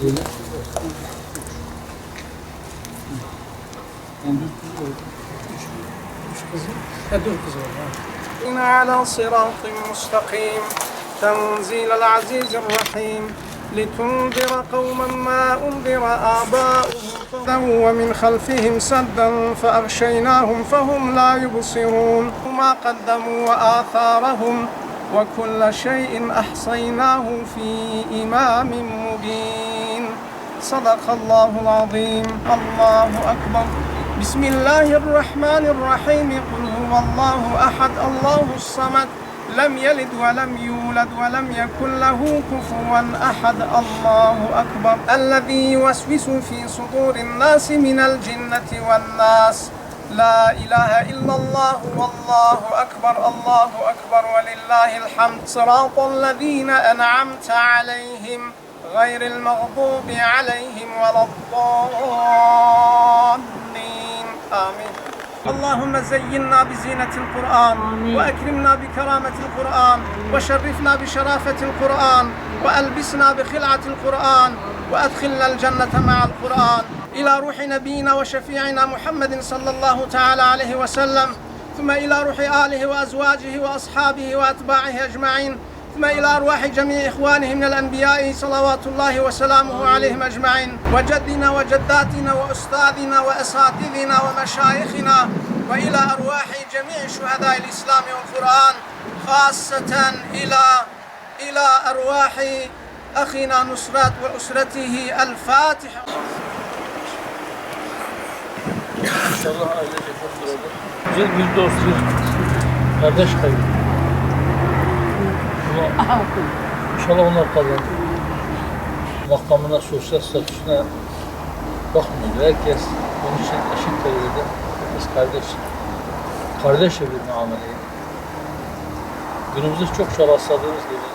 kızıyla. Yani üç kız mı? Dört kız var. على صراط مستقيم تنزيل العزيز الرحيم لتنذر قوما ما أنذر آباؤهم ومن خلفهم سدا فأغشيناهم فهم لا يبصرون ما قدموا وآثارهم وكل شيء أحصيناه في إمام مبين صدق الله العظيم الله أكبر بسم الله الرحمن الرحيم قل هو الله أحد الله الصمد لم يلد ولم يولد ولم يكن له كفوا أحد الله أكبر الذي يوسوس في صدور الناس من الجنة والناس لا إله إلا الله والله أكبر ولله الحمد صراط الذين أنعمت عليهم غير المغضوب عليهم ولا الضالين آمين اللهم زينا بزينة القرآن وأكرمنا بكرامة القرآن وشرفنا بشرافة القرآن وألبسنا بخلعة القرآن وأدخلنا الجنة مع القرآن إلى روح نبينا وشفيعنا محمد صلى الله تعالى عليه وسلم ثم إلى روح آله وأزواجه وأصحابه وأتباعه أجمعين ثم إلى أرواح جميع إخوانه من الأنبياء صلوات الله وسلامه عليهم أجمعين وجدنا وجداتنا وأستاذنا وأساتذنا ومشايخنا وإلى أرواح جميع شهداء الإسلام والقرآن خاصة إلى أرواح أخينا نصرات وأسرته الفاتحة İnşallah ailece çok duracak. Güzel bir dostluk, kardeş kaybı. İnşallah onlar kazanır. Makamına, sosyal statüsüne bakmıyor. Herkes onun için eşit derecede, herkes kardeş. Kardeşle bir muameleyi. Günümüzde çok rastladığımız gibi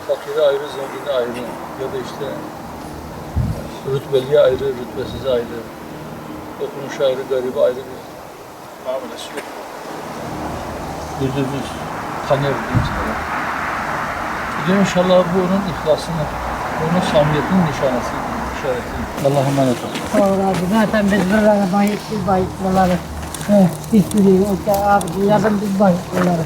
fakiri ayrı, zengini ayrı ya da işte rütbeliye ayrı, rütbesize ayrı, okunuşa ayrı, garibe ayrı bir muamelesi yok. Yüzümüz tanıyor insanlar. Bugün inşallah bu onun ihlasını, onun samimiyetinin nişanesi, işareti. Allah'a emanet olun. Sağ ol abi. Zaten biz buralara bahis, biz bahis buraları. Hiçbiri yok ya abi. Yarın biz bahis buraları.